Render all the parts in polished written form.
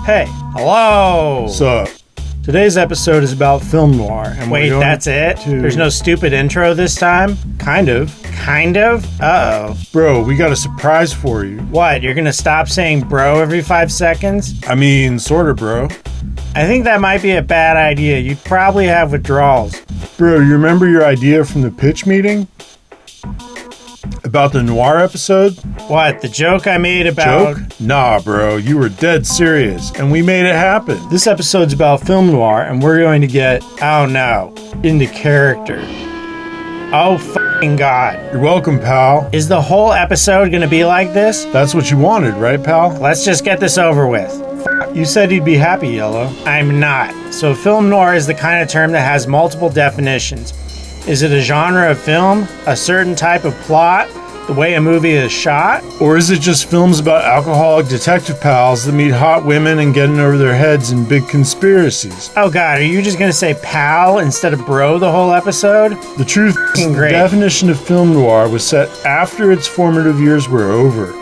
Hey, hello! Sup? Today's episode is about film noir. And wait, that's it? There's no stupid intro this time? Kind of. Kind of? Uh-oh. Bro, we got a surprise for you. What, you're gonna stop saying bro every 5 seconds? I mean, sorta, bro. I think that might be a bad idea. You'd probably have withdrawals. Bro, you remember your idea from the pitch meeting? About the Noir episode? What, the joke I made about... Joke? Nah, bro, you were dead serious, and we made it happen. This episode's about film noir, and we're going to get, oh no, into character. Oh f***ing God. You're welcome, pal. Is the whole episode gonna be like this? That's what you wanted, right, pal? Let's just get this over with. You said you'd be happy, Yellow. I'm not. So film noir is the kind of term that has multiple definitions. Is it a genre of film? A certain type of plot? The way a movie is shot? Or is it just films about alcoholic detective pals that meet hot women and getting over their heads in big conspiracies? Oh God, are you just gonna say pal instead of bro the whole episode? The truth is, the definition of film noir was set after its formative years were over.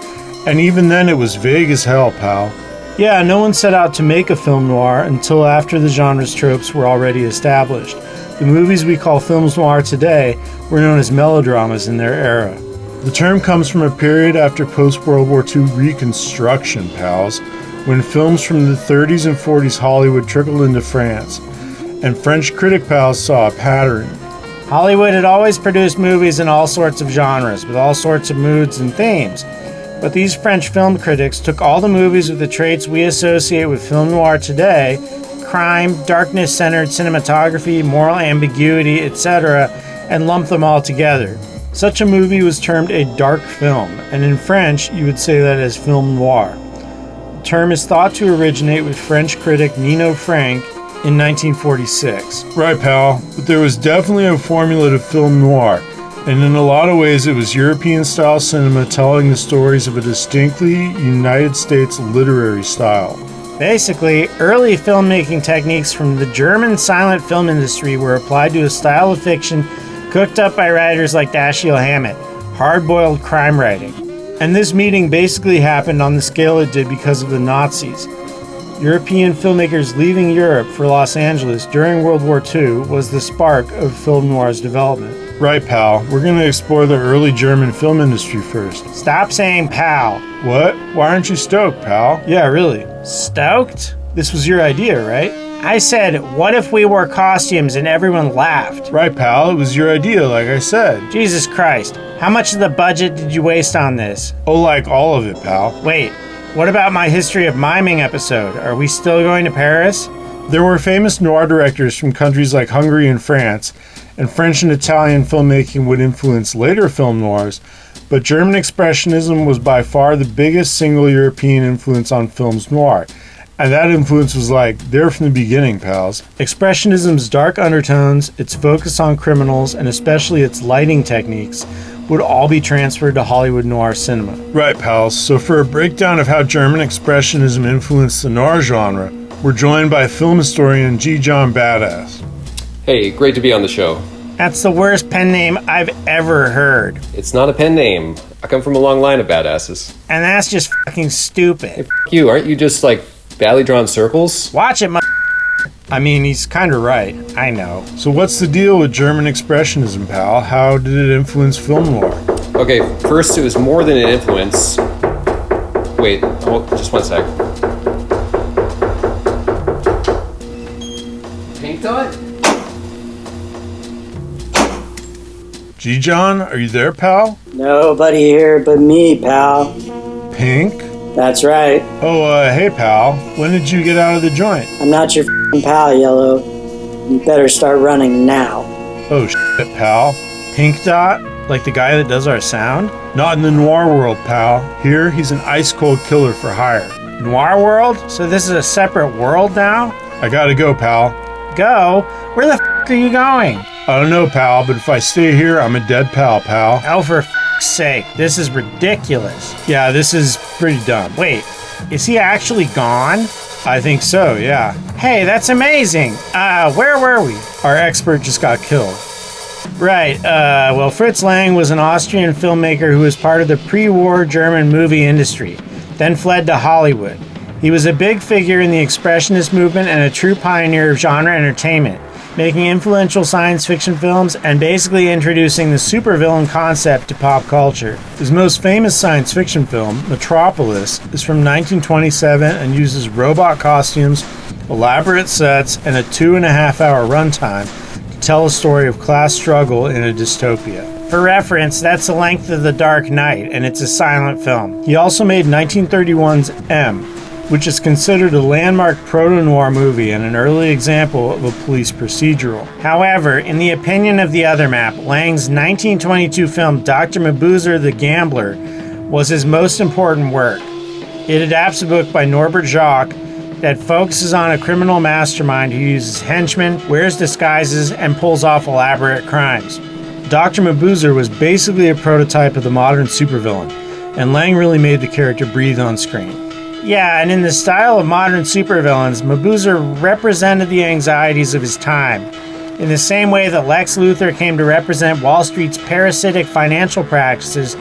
And even then it was vague as hell, pal. Yeah, no one set out to make a film noir until after the genre's tropes were already established. The movies we call films noir today were known as melodramas in their era. The term comes from a period after post-World War II Reconstruction, pals, when films from the 30s and 40s Hollywood trickled into France, and French critic pals saw a pattern. Hollywood had always produced movies in all sorts of genres, with all sorts of moods and themes. But these French film critics took all the movies with the traits we associate with film noir today, crime, darkness-centered cinematography, moral ambiguity, etc., and lumped them all together. Such a movie was termed a dark film, and in French, you would say that as film noir. The term is thought to originate with French critic Nino Frank in 1946. Right, pal, but there was definitely a formula to film noir, and in a lot of ways it was European-style cinema telling the stories of a distinctly United States literary style. Basically, early filmmaking techniques from the German silent film industry were applied to a style of fiction cooked up by writers like Dashiell Hammett, hard-boiled crime writing. And this meeting basically happened on the scale it did because of the Nazis. European filmmakers leaving Europe for Los Angeles during World War II was the spark of film noir's development. Right, pal. We're going to explore the early German film industry first. Stop saying pal. What? Why aren't you stoked, pal? Yeah, really. Stoked? This was your idea, right? I said, what if we wore costumes and everyone laughed? Right, pal. It was your idea, like I said. Jesus Christ. How much of the budget did you waste on this? Oh, like all of it, pal. Wait, what about my history of miming episode? Are we still going to Paris? There were famous noir directors from countries like Hungary and France, and French and Italian filmmaking would influence later film noirs, but German Expressionism was by far the biggest single European influence on films noir. And that influence was there from the beginning, pals. Expressionism's dark undertones, its focus on criminals, and especially its lighting techniques, would all be transferred to Hollywood noir cinema. Right, pals. So for a breakdown of how German Expressionism influenced the noir genre, we're joined by film historian G. John Badass. Hey, great to be on the show. That's the worst pen name I've ever heard. It's not a pen name. I come from a long line of badasses. And that's just fucking stupid. Hey, you, aren't you just badly drawn circles? Watch it, I mean, he's kinda right. I know. So what's the deal with German Expressionism, pal? How did it influence film noir? Okay, first it was more than an influence. Wait, hold, just one sec. Pink dot? G-John, are you there, pal? Nobody here but me, pal. Pink? That's right. Oh, hey, pal. When did you get out of the joint? I'm not your f***ing pal, Yellow. You better start running now. Oh, shit, pal. Pink Dot? Like the guy that does our sound? Not in the noir world, pal. Here, he's an ice-cold killer for hire. Noir world? So this is a separate world now? I gotta go, pal. Go? Where the f*** are you going? I don't know, pal, but if I stay here, I'm a dead pal, pal. Oh, for f***'s sake. This is ridiculous. Yeah, this is pretty dumb. Wait, is he actually gone? I think so, yeah. Hey, that's amazing. Where were we? Our expert just got killed. Right, well, Fritz Lang was an Austrian filmmaker who was part of the pre-war German movie industry, then fled to Hollywood. He was a big figure in the Expressionist movement and a true pioneer of genre entertainment, making influential science fiction films and basically introducing the supervillain concept to pop culture. His most famous science fiction film, Metropolis, is from 1927 and uses robot costumes, elaborate sets, and a 2.5-hour runtime to tell a story of class struggle in a dystopia. For reference, that's the length of The Dark Knight, and it's a silent film. He also made 1931's M, which is considered a landmark proto-noir movie and an early example of a police procedural. However, in the opinion of the other map, Lang's 1922 film Dr. Mabuse the Gambler was his most important work. It adapts a book by Norbert Jacques that focuses on a criminal mastermind who uses henchmen, wears disguises, and pulls off elaborate crimes. Dr. Mabuse was basically a prototype of the modern supervillain, and Lang really made the character breathe on screen. Yeah, and in the style of modern supervillains, Mabuse represented the anxieties of his time. In the same way that Lex Luthor came to represent Wall Street's parasitic financial practices,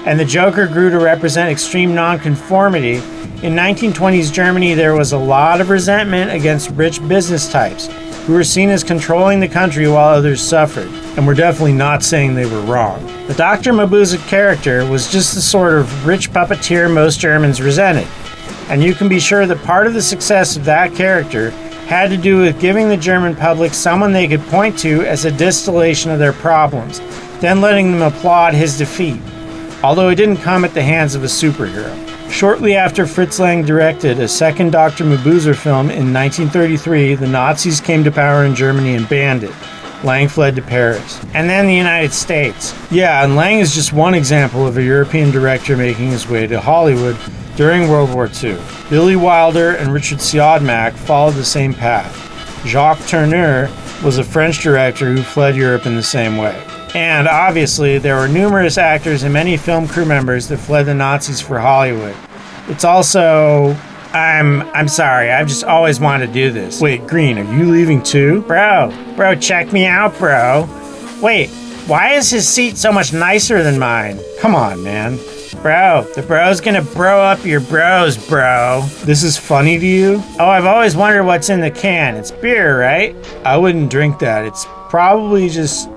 and the Joker grew to represent extreme nonconformity, in 1920s Germany there was a lot of resentment against rich business types, who were seen as controlling the country while others suffered. And we're definitely not saying they were wrong. The Dr. Mabuse character was just the sort of rich puppeteer most Germans resented. And you can be sure that part of the success of that character had to do with giving the German public someone they could point to as a distillation of their problems, then letting them applaud his defeat, although it didn't come at the hands of a superhero. Shortly after Fritz Lang directed a second Dr. Mabuse film in 1933, the Nazis came to power in Germany and banned it. Lang fled to Paris. And then the United States. Yeah, and Lang is just one example of a European director making his way to Hollywood during World War II. Billy Wilder and Richard Siodmak followed the same path. Jacques Tourneur was a French director who fled Europe in the same way. And obviously, there were numerous actors and many film crew members that fled the Nazis for Hollywood. It's also... I'm sorry, I've just always wanted to do this. Wait, Green, are you leaving too? Bro, check me out, bro. Wait, why is his seat so much nicer than mine? Come on, man. Bro, the bro's gonna bro up your bros, bro. This is funny to you? Oh, I've always wondered what's in the can. It's beer, right? I wouldn't drink that. It's probably just...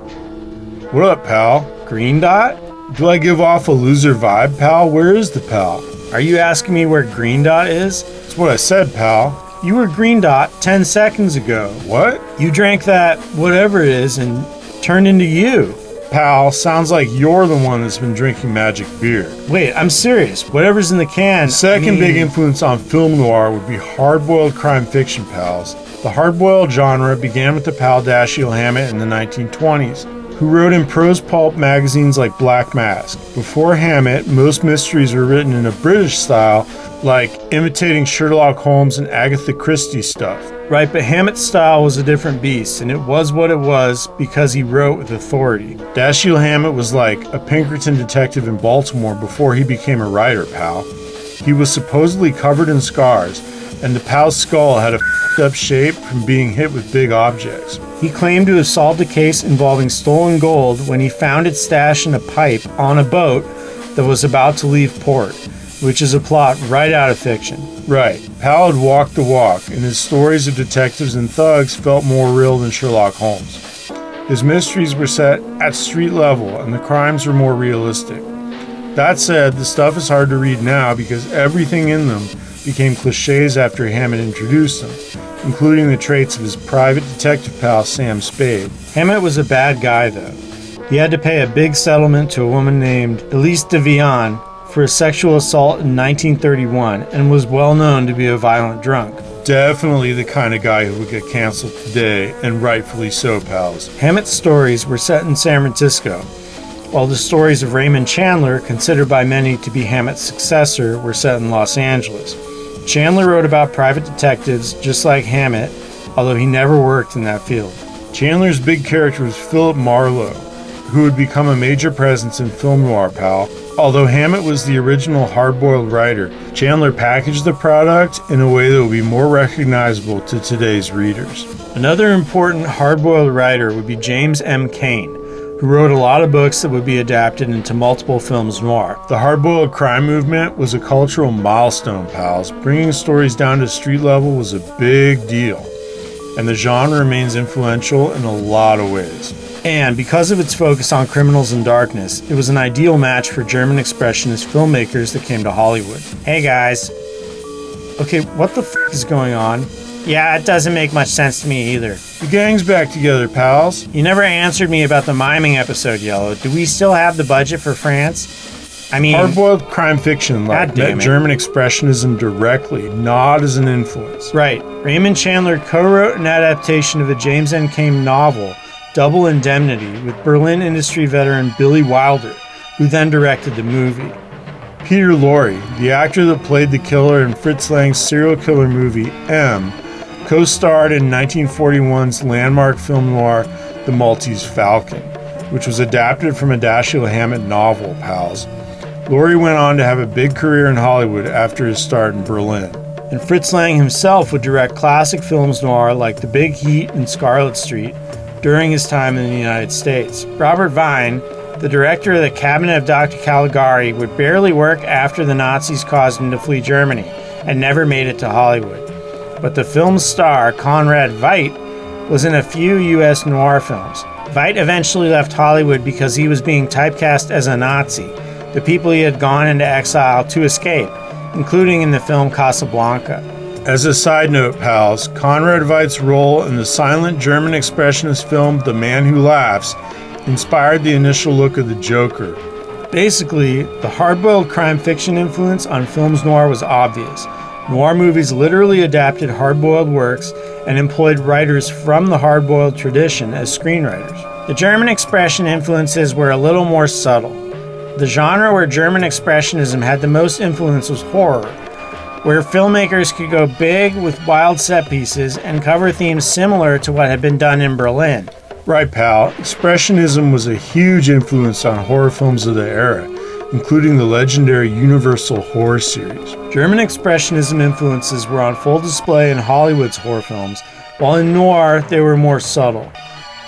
What up, pal? Green Dot? Do I give off a loser vibe, pal? Where is the pal? Are you asking me where Green Dot is? That's what I said, pal. You were Green Dot 10 seconds ago. What? You drank that whatever it is and turned into you. Pal, sounds like you're the one that's been drinking magic beer. Wait, I'm serious. Whatever's in the can... The second big influence on film noir would be hardboiled crime fiction, pals. The hardboiled genre began with the pal Dashiell Hammett in the 1920s, who wrote in prose pulp magazines like Black Mask. Before Hammett, most mysteries were written in a British style, like imitating Sherlock Holmes and Agatha Christie stuff. Right, but Hammett's style was a different beast, and it was what it was because he wrote with authority. Dashiell Hammett was like a Pinkerton detective in Baltimore before he became a writer, pal. He was supposedly covered in scars, and the pal's skull had a f***ed up shape from being hit with big objects. He claimed to have solved a case involving stolen gold when he found it stashed in a pipe on a boat that was about to leave port, which is a plot right out of fiction. Right, Pal had walked the walk, and his stories of detectives and thugs felt more real than Sherlock Holmes. His mysteries were set at street level, and the crimes were more realistic. That said, the stuff is hard to read now because everything in them became cliches after Hammett introduced them, including the traits of his private detective pal Sam Spade. Hammett was a bad guy, though. He had to pay a big settlement to a woman named Elise de Vian for a sexual assault in 1931 and was well known to be a violent drunk. Definitely the kind of guy who would get canceled today, and rightfully so, pals. Hammett's stories were set in San Francisco, while the stories of Raymond Chandler, considered by many to be Hammett's successor, were set in Los Angeles. Chandler wrote about private detectives just like Hammett, although he never worked in that field. Chandler's big character was Philip Marlowe, who would become a major presence in film noir, pal. Although Hammett was the original hard-boiled writer, Chandler packaged the product in a way that would be more recognizable to today's readers. Another important hard-boiled writer would be James M. Cain, who wrote a lot of books that would be adapted into multiple films noir. The hardboiled crime movement was a cultural milestone, pals. Bringing stories down to street level was a big deal, and the genre remains influential in a lot of ways. And because of its focus on criminals and darkness, it was an ideal match for German expressionist filmmakers that came to Hollywood. Hey guys. Okay, what the f*** is going on? Yeah, it doesn't make much sense to me either. The gang's back together, pals. You never answered me about the miming episode, Yellow. Do we still have the budget for France? I mean... Hardboiled crime fiction met German expressionism directly, not as an influence. Right. Raymond Chandler co-wrote an adaptation of the James N. Cain novel, Double Indemnity, with Berlin industry veteran Billy Wilder, who then directed the movie. Peter Lorre, the actor that played the killer in Fritz Lang's serial killer movie M, co-starred in 1941's landmark film noir The Maltese Falcon, which was adapted from a Dashiell Hammett novel, pals. Lorre went on to have a big career in Hollywood after his start in Berlin. And Fritz Lang himself would direct classic films noir like The Big Heat and Scarlet Street during his time in the United States. Robert Weine, the director of The Cabinet of Dr. Caligari, would barely work after the Nazis caused him to flee Germany and never made it to Hollywood. But the film's star, Conrad Veidt, was in a few U.S. noir films. Veidt eventually left Hollywood because he was being typecast as a Nazi, the people he had gone into exile to escape, including in the film Casablanca. As a side note, pals, Conrad Veidt's role in the silent German expressionist film The Man Who Laughs inspired the initial look of the Joker. Basically, the hardboiled crime fiction influence on films noir was obvious. Noir movies literally adapted hardboiled works and employed writers from the hardboiled tradition as screenwriters. The German expression influences were a little more subtle. The genre where German expressionism had the most influence was horror, where filmmakers could go big with wild set pieces and cover themes similar to what had been done in Berlin. Right, pal. Expressionism was a huge influence on horror films of the era, including the legendary Universal horror series. German expressionism influences were on full display in Hollywood's horror films, while in noir they were more subtle.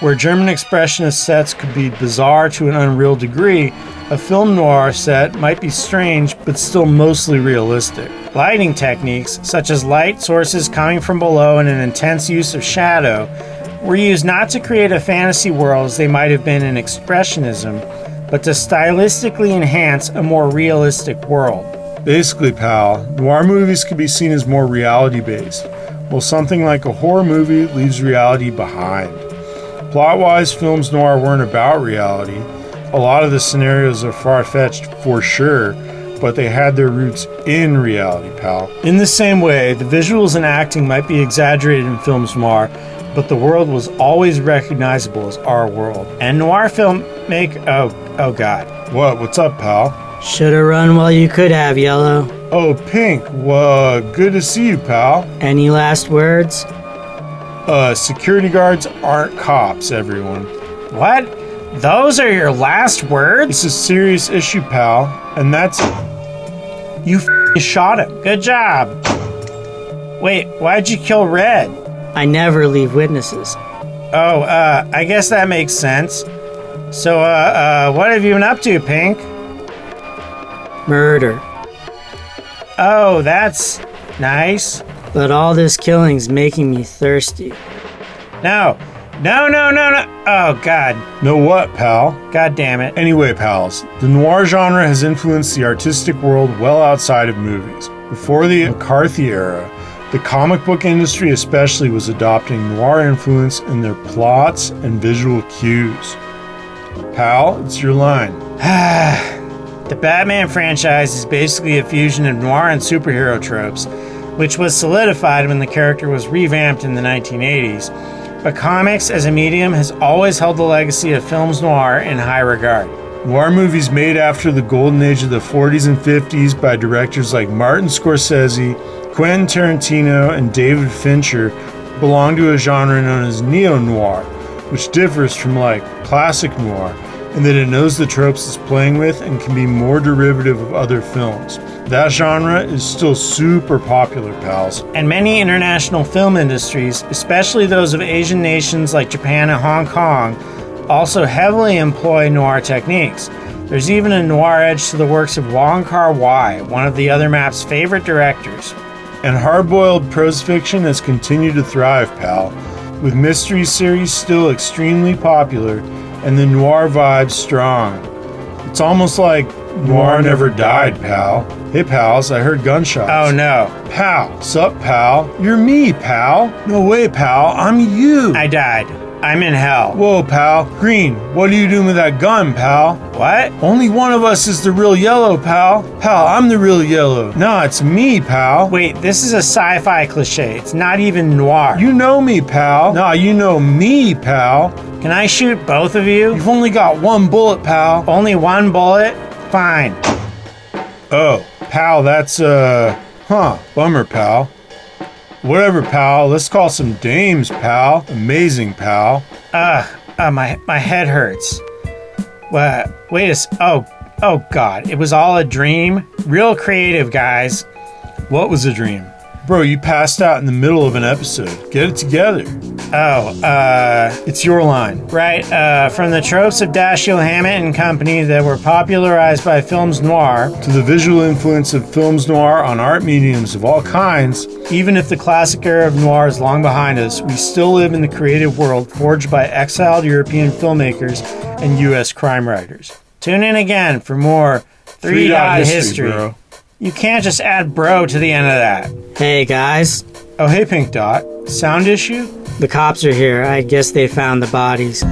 Where German expressionist sets could be bizarre to an unreal degree, a film noir set might be strange but still mostly realistic. Lighting techniques, such as light sources coming from below and an intense use of shadow, were used not to create a fantasy world as they might have been in expressionism, but to stylistically enhance a more realistic world. Basically, pal, noir movies can be seen as more reality-based, while something like a horror movie leaves reality behind. Plot-wise, films noir weren't about reality. A lot of the scenarios are far-fetched for sure, but they had their roots in reality, pal. In the same way, the visuals and acting might be exaggerated in films noir, but the world was always recognizable as our world. And noir film oh god. What's up, pal? Shoulda run while you could have, Yellow. Oh, Pink, good to see you, pal. Any last words? Security guards aren't cops, everyone. What? Those are your last words? It's a serious issue, pal, and that's... You shot him. Good job. Wait, why'd you kill Red? I never leave witnesses. Oh, I guess that makes sense. So, what have you been up to, Pink? Murder. Oh, that's nice. But all this killing's making me thirsty. No. Oh, God. Know what, pal? God damn it. Anyway, pals, the noir genre has influenced the artistic world well outside of movies. Before the McCarthy era, the comic book industry especially was adopting noir influence in their plots and visual cues. Pal, it's your line. The Batman franchise is basically a fusion of noir and superhero tropes, which was solidified when the character was revamped in the 1980s. But comics as a medium has always held the legacy of films noir in high regard. Noir movies made after the golden age of the 40s and 50s by directors like Martin Scorsese, Quentin Tarantino, and David Fincher belong to a genre known as neo-noir, which differs from classic noir, in that it knows the tropes it's playing with and can be more derivative of other films. That genre is still super popular, pals. And many international film industries, especially those of Asian nations like Japan and Hong Kong, also heavily employ noir techniques. There's even a noir edge to the works of Kar-wai, one of the other map's favorite directors. And hardboiled prose fiction has continued to thrive, pal, with mystery series still extremely popular and the noir vibe strong. It's almost like noir never died, pal. Hey, pals, I heard gunshots. Oh no. Pal, sup, pal? You're me, pal. No way, pal, I'm you. I died. I'm in hell. Whoa, pal. Green, what are you doing with that gun, pal? What? Only one of us is the real yellow, pal. Pal, I'm the real yellow. Nah, it's me, pal. Wait, this is a sci-fi cliche. It's not even noir. You know me, pal. Nah, you know me, pal. Can I shoot both of you? You've only got one bullet, pal. Only one bullet? Fine. Oh, pal, that's, bummer, pal. Whatever, pal. Let's call some dames, pal. Amazing, pal. My head hurts. Oh God, it was all a dream? Real creative, guys. What was a dream? Bro, you passed out in the middle of an episode. Get it together. It's your line. Right, from the tropes of Dashiell Hammett and company that were popularized by films noir, To the visual influence of films noir on art mediums of all kinds, even if the classic era of noir is long behind us, we still live in the creative world forged by exiled European filmmakers and U.S. crime writers. Tune in again for more 3-Dot history. Bro. You can't just add bro to the end of that. Hey guys, Oh, hey, Pink Dot. Sound issue? the cops are here. I guess they found the bodies.